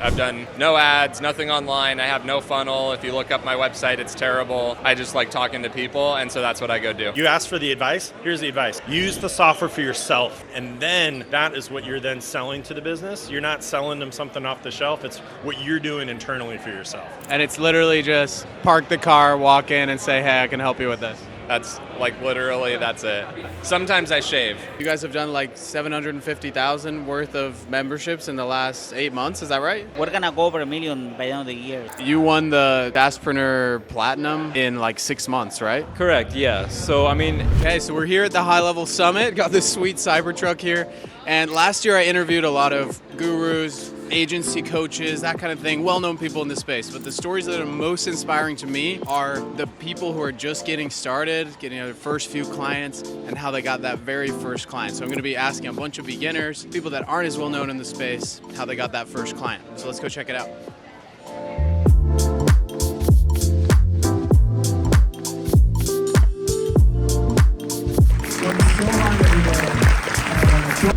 I've done no ads, nothing online. I have no funnel. If you look up my website, it's terrible. I just like talking to people, and so that's what I go do. You asked for the advice? Here's the advice. Use the software for yourself, and then that is what you're then selling to the business. You're not selling them something off the shelf. It's what you're doing internally for yourself. And it's literally just park the car, walk in, and say, hey, I can help you with this. That's like literally, that's it. Sometimes I shave. You guys have done like 750,000 worth of memberships in the last 8 months, is that right? We're gonna go over 1 million by the end of the year. You won the Fastpreneur Platinum in like 6 months, right? Correct, yeah. So, Okay, so we're here at the High Level Summit, got this sweet Cybertruck here. And last year I interviewed a lot of gurus, agency coaches, that kind of thing, well-known people in this space. But the stories that are most inspiring to me are the people who are just getting started, getting their first few clients, and how they got that very first client. So I'm going to be asking a bunch of beginners, people that aren't as well-known in the space, how they got that first client. So let's go check it out.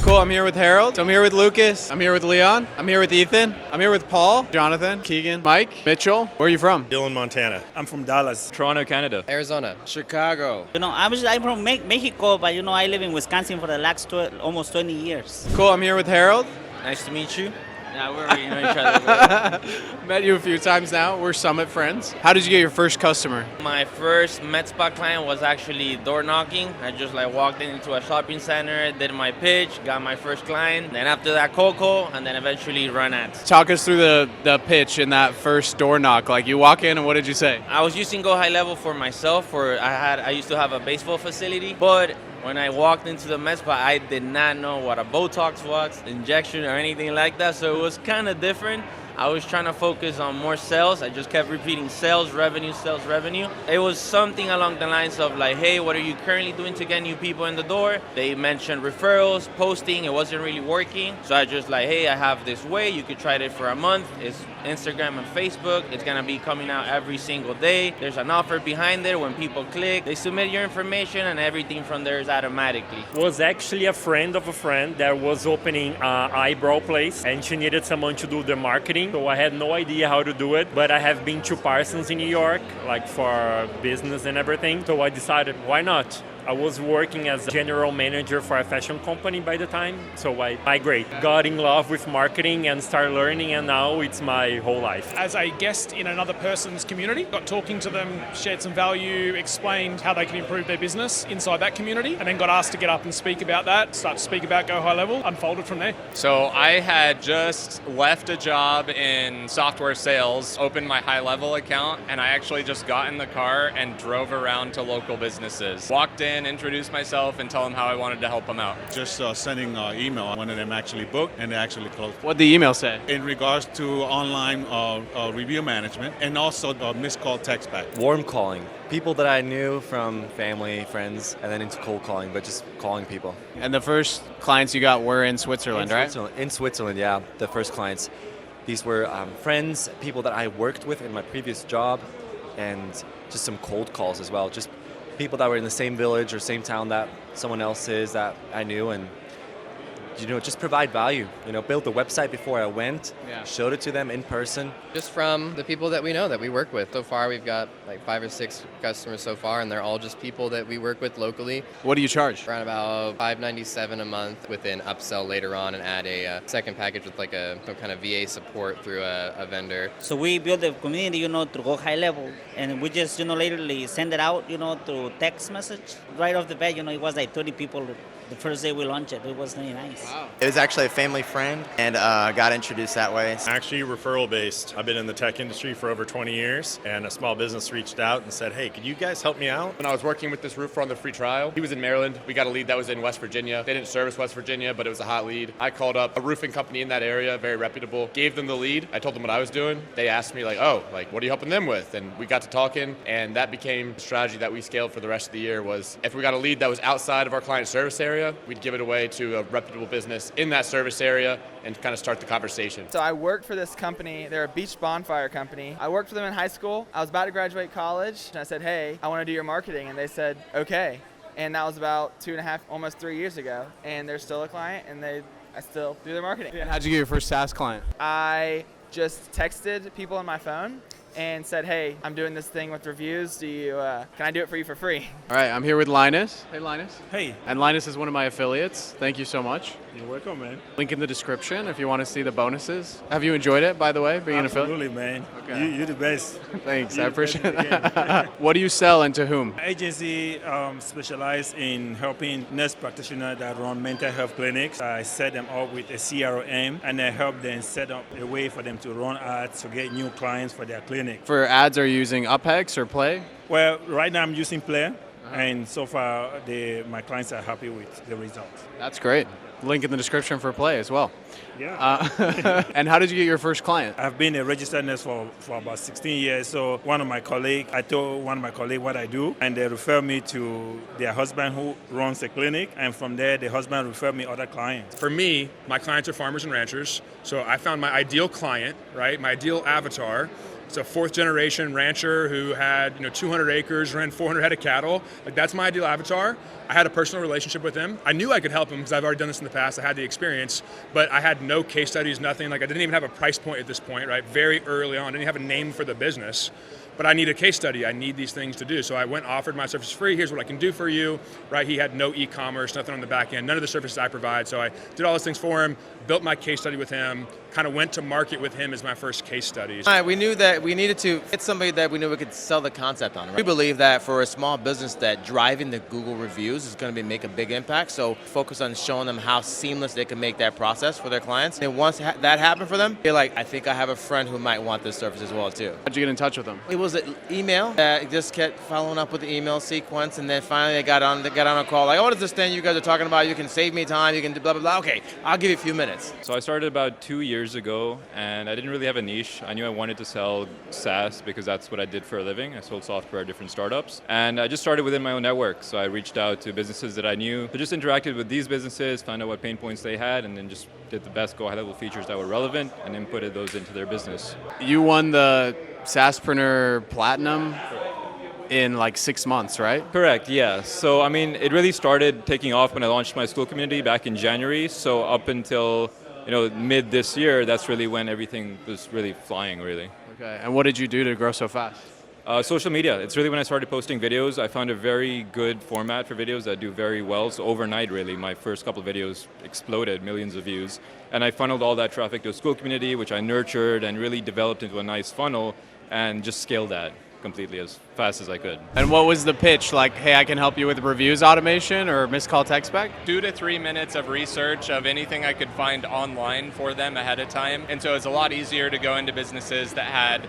Cool, I'm here with Harold, I'm here with Lucas, I'm here with Leon, I'm here with Ethan, I'm here with Paul, Jonathan, Keegan, Mike, Mitchell. Where are you from? Dillon, Montana. I'm from Dallas. Toronto, Canada. Arizona. Chicago. I'm from Mexico, but I live in Wisconsin for the last almost 20 years. Cool, I'm here with Harold. Nice to meet you. Yeah, we already know each other. Met you a few times now. We're Summit friends. How did you get your first customer? My first med spa client was actually door knocking. I just walked into a shopping center, did my pitch, got my first client. Then after that, Coco, and then eventually run ads. Talk us through the pitch in that first door knock. Like you walk in and what did you say? I was using GoHighLevel for myself. I used to have a baseball facility, but when I walked into the med spa, I did not know what a Botox was, injection, or anything like that. So it was kind of different. I was trying to focus on more sales. I just kept repeating sales, revenue, sales, revenue. It was something along the lines of hey, what are you currently doing to get new people in the door? They mentioned referrals, posting. It wasn't really working. So I just hey, I have this way. You could try it for a month. It's Instagram and Facebook. It's gonna be coming out every single day. There's an offer behind it. When people click, they submit your information and everything from there is automatically. Was actually a friend of a friend that was opening an eyebrow place, and she needed someone to do the marketing. So I had no idea how to do it, but I have been to Parsons in New York, for business and everything. So I decided, why not? I was working as a general manager for a fashion company by the time, so I got in love with marketing and started learning, and now it's my whole life. As a guest in another person's community, got talking to them, shared some value, explained how they can improve their business inside that community, and then got asked to get up and speak about that, start to speak about Go High Level, unfolded from there. So I had just left a job in software sales, opened my High Level account, and I actually just got in the car and drove around to local businesses. Walked in, introduce myself, and tell them how I wanted to help them out. Just sending an email. One of them actually booked and they actually closed. What'd the email say? In regards to online review management and also missed call text back. Warm calling. People that I knew from family, friends, and then into cold calling, but just calling people. And the first clients you got were in Switzerland, right? In Switzerland, yeah. The first clients. These were friends, people that I worked with in my previous job, and just some cold calls as well. Just people that were in the same village or same town that someone else is that I knew, and just provide value. Build the website before I went, showed it to them in person. Just from the people that we know, that we work with. So far, we've got 5 or 6 customers so far, and they're all just people that we work with locally. What do you charge? Around about $5.97 a month with an upsell later on, and add a second package with some kind of VA support through a vendor. So we build the community, through Go High Level, and we just, literally send it out, through text message. Right off the bat, it was 30 people the first day we launched it. It was really nice. Wow. It was actually a family friend, and got introduced that way. Actually referral based. I've been in the tech industry for over 20 years, and a small business reached out and said, hey, could you guys help me out? When I was working with this roofer on the free trial, he was in Maryland. We got a lead that was in West Virginia. They didn't service West Virginia, but it was a hot lead. I called up a roofing company in that area, very reputable, gave them the lead. I told them what I was doing. They asked me what are you helping them with? And we got to talking, and that became the strategy that we scaled for the rest of the year. Was if we got a lead that was outside of our client service area, we'd give it away to a reputable business in that service area and kind of start the conversation. So I worked for this company. They're a beach bonfire company. I worked for them in high school. I was about to graduate college, and I said, hey, I want to do your marketing. And they said, okay. And that was about 2.5, almost 3 years ago. And they're still a client, and I still do their marketing. How'd you get your first SaaS client? I just texted people on my phone and said, hey, I'm doing this thing with reviews. Can I do it for you for free? All right, I'm here with Linus. Hey, Linus. Hey. And Linus is one of my affiliates. Thank you so much. You're welcome, man. Link in the description if you want to see the bonuses. Have you enjoyed it, by the way, being Absolutely, an affiliate? man. Okay. You're the best. Thanks, I appreciate that. What do you sell and to whom? Agency specializes in helping nurse practitioners that run mental health clinics. I set them up with a CRM, and I help them set up a way for them to run ads to get new clients for their clinic. For ads, are you using UpHex or Play? Well, right now I'm using Play, and so far my clients are happy with the results. That's great. Link in the description for Play as well. Yeah. And how did you get your first client? I've been a registered nurse for about 16 years. So I told one of my colleagues what I do, and they referred me to their husband who runs a clinic. And from there, the husband referred me other clients. For me, my clients are farmers and ranchers. So I found my ideal client, right? My ideal avatar. It's a fourth generation rancher who had 200 acres, ran 400 head of cattle. Like, that's my ideal avatar. I had a personal relationship with him. I knew I could help him because I've already done this in the past. I had the experience, but I had no case studies, nothing. Like, I didn't even have a price point at this point, right? Very early on, I didn't have a name for the business. But I need a case study. I need these things to do. So I went, offered my service free. Here's what I can do for you, right? He had no e-commerce, nothing on the back end, none of the services I provide. So I did all those things for him, built my case study with him, kind of went to market with him as my first case studies. We knew that we needed to get somebody that we knew we could sell the concept on. Right? We believe that for a small business that driving the Google reviews is going to make a big impact. So focus on showing them how seamless they can make that process for their clients. And once that happened for them, they're like, I think I have a friend who might want this service as well too. How'd you get in touch with them? It was an email. Just kept following up with the email sequence, and then finally I got on a call. Like, oh, what is this thing you guys are talking about? You can save me time. You can do blah blah blah. Okay, I'll give you a few minutes. So I started about 2 years ago, and I didn't really have a niche. I knew I wanted to sell SaaS because that's what I did for a living. I sold software at different startups, and I just started within my own network. So I reached out to businesses that I knew. I just interacted with these businesses, found out what pain points they had, and then just did the best GoHighLevel features that were relevant, and inputted those into their business. You won the SaaSpreneur Platinum in like 6 months, right? Correct, yeah. So, I mean, it really started taking off when I launched my school community back in January. So up until, mid this year, that's really when everything was really flying, really. Okay, and what did you do to grow so fast? Social media. It's really when I started posting videos. I found a very good format for videos that do very well. So overnight, really, my first couple of videos exploded, millions of views. And I funneled all that traffic to a school community, which I nurtured and really developed into a nice funnel and just scaled that completely as fast as I could. And what was the pitch? Like, hey, I can help you with reviews automation or missed call text back? 2 to 3 minutes of research of anything I could find online for them ahead of time. And so it's a lot easier to go into businesses that had,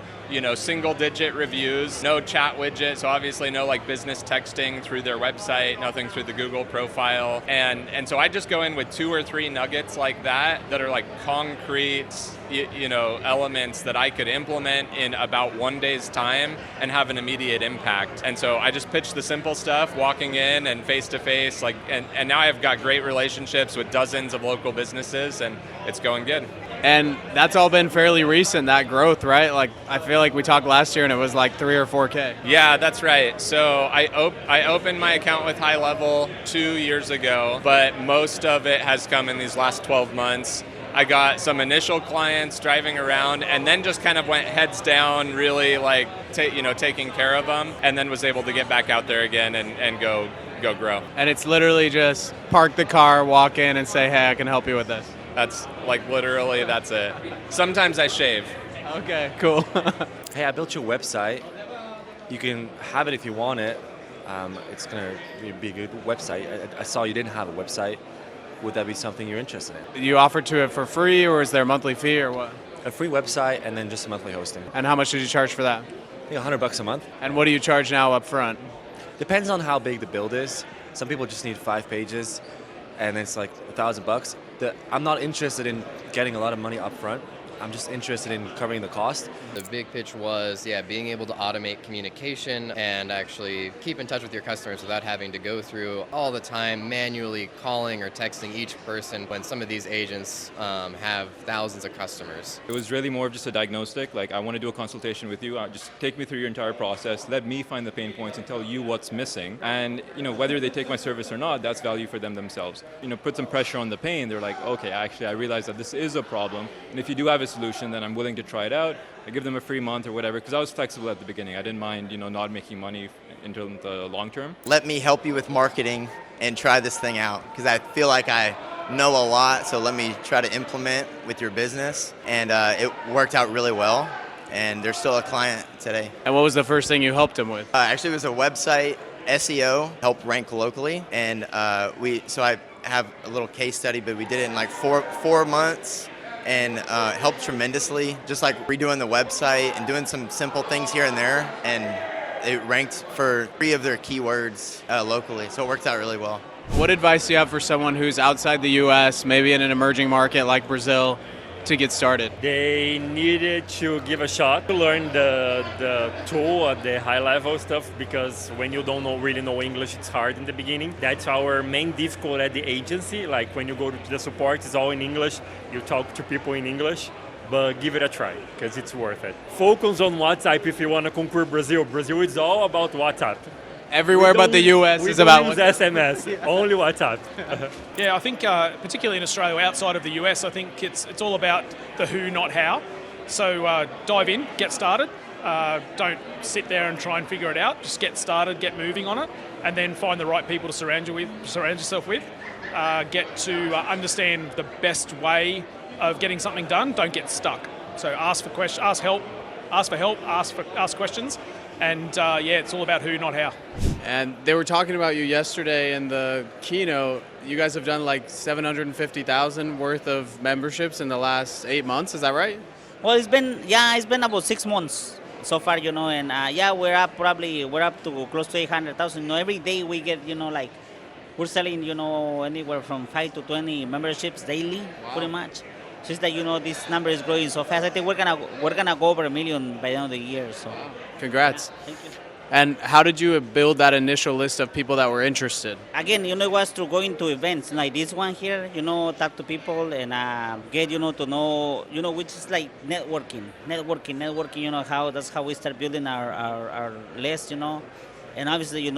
single digit reviews, no chat widget. So obviously no like business texting through their website, nothing through the Google profile. And so I just go in with 2 or 3 nuggets like that are like concrete, elements that I could implement in about 1 day's time and have an immediate impact. And so I just pitched the simple stuff, walking in and face to face, and now I've got great relationships with dozens of local businesses, and it's going good. And that's all been fairly recent, that growth, right? Like, I feel like we talked last year and it was like 3 or 4K. Yeah, that's right. So I opened my account with GoHighLevel 2 years ago, but most of it has come in these last 12 months. I got some initial clients driving around, and then just kind of went heads down, really taking care of them, and then was able to get back out there again and go grow. And it's literally just park the car, walk in, and say, hey, I can help you with this. That's literally, that's it. Sometimes I shave. Okay, cool. Hey, I built your website. You can have it if you want it. It's going to be a good website. I saw you didn't have a website. Would that be something you're interested in? You offer to it for free, or is there a monthly fee, or what? A free website and then just a monthly hosting. And how much did you charge for that? I think $100 a month. And what do you charge now up front? Depends on how big the build is. Some people just need 5 pages, and it's like $1,000. I'm not interested in getting a lot of money up front. I'm just interested in covering the cost. The big pitch was, being able to automate communication and actually keep in touch with your customers without having to go through all the time manually calling or texting each person when some of these agents have thousands of customers. It was really more of just a diagnostic. Like, I want to do a consultation with you. Just take me through your entire process. Let me find the pain points and tell you what's missing. And, whether they take my service or not, that's value for them themselves. Put some pressure on the pain. They're like, okay, actually, I realize that this is a problem. And if you do have a solution, then I'm willing to try it out. I give them a free month or whatever, because I was flexible at the beginning. I didn't mind, not making money into the long term. Let me help you with marketing and try this thing out, because I feel like I know a lot, so let me try to implement with your business. And it worked out really well, and they're still a client today. And what was the first thing you helped him with? Actually, it was a website, SEO, help rank locally, and so I have a little case study, but we did it in like four months, and helped tremendously, just like redoing the website and doing some simple things here and there, and it ranked for 3 of their keywords locally, so it worked out really well. What advice do you have for someone who's outside the US, maybe in an emerging market like Brazil, to get started? They needed to give a shot to learn the tool, the high level stuff, because when you don't really know English, it's hard in the beginning. That's our main difficulty at the agency. Like when you go to the support, it's all in English. You talk to people in English, but give it a try because it's worth it. Focus on WhatsApp if you want to conquer Brazil. Brazil is all about WhatsApp. Everywhere but the US is about WhatsApp. We don't use SMS, only WhatsApp. Yeah, I think particularly in Australia, outside of the US, I think it's all about the who, not how. So dive in, get started. Don't sit there and try and figure it out. Just get started, get moving on it, and then find the right people to surround yourself with. Get to understand the best way of getting something done. Don't get stuck. So ask for questions, ask for help, ask questions. And it's all about who, not how. And they were talking about you yesterday in the keynote. You guys have done like 750,000 worth of memberships in the last 8 months. Is that right? Well, it's been about 6 months so far, and we're up to close to 800,000. Every day we get, we're selling, anywhere from 5 to 20 memberships daily, pretty much. It's just that, this number is growing so fast. I think we're gonna go over 1 million by the end of the year. So, congrats. Thank you. And how did you build that initial list of people that were interested? Again, it was through going to events like this one here. Talk to people and get to know, which is like networking. That's how we start building our list. And obviously,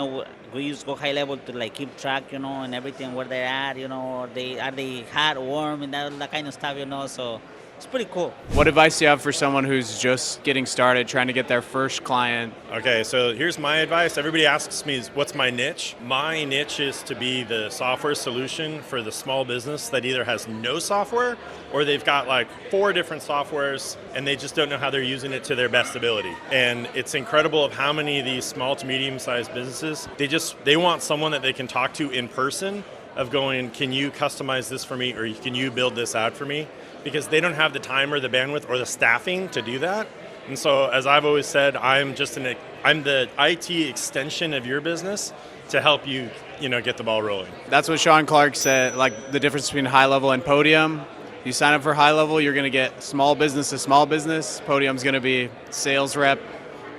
we use GoHighLevel to keep track, and everything where they're at, are they hot, warm, and that kind of stuff, so it's pretty cool. What advice do you have for someone who's just getting started, trying to get their first client? Okay, so here's my advice. Everybody asks me, what's my niche? My niche is to be the software solution for the small business that either has no software or they've got 4 different softwares and they just don't know how they're using it to their best ability. And it's incredible of how many of these small to medium-sized businesses, they want someone that they can talk to in person of going, can you customize this for me, or can you build this ad for me? Because they don't have the time or the bandwidth or the staffing to do that. And so, as I've always said, I'm the IT extension of your business to help you, get the ball rolling. That's what Sean Clark said, the difference between high level and Podium. You sign up for high level, you're going to get small business to small business. Podium's going to be sales rep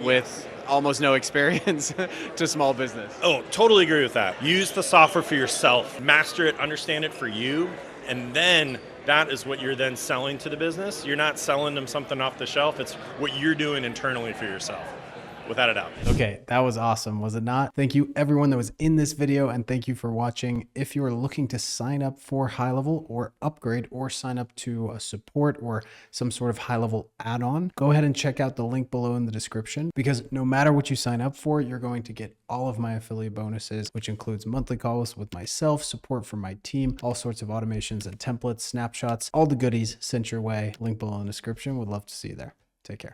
with almost no experience to small business. Oh, totally agree with that. Use the software for yourself, master it, understand it for you, and then that is what you're then selling to the business. You're not selling them something off the shelf. It's what you're doing internally for yourself, without a doubt. Okay, that was awesome, was it not? Thank you everyone that was in this video, and thank you for watching. If you are looking to sign up for high level or upgrade or sign up to a support or some sort of high level add-on, go ahead and check out the link below in the description, because no matter what you sign up for, you're going to get all of my affiliate bonuses, which includes monthly calls with myself, support from my team, all sorts of automations and templates, snapshots, all the goodies sent your way. Link below in the description. Would love to see you there. Take care.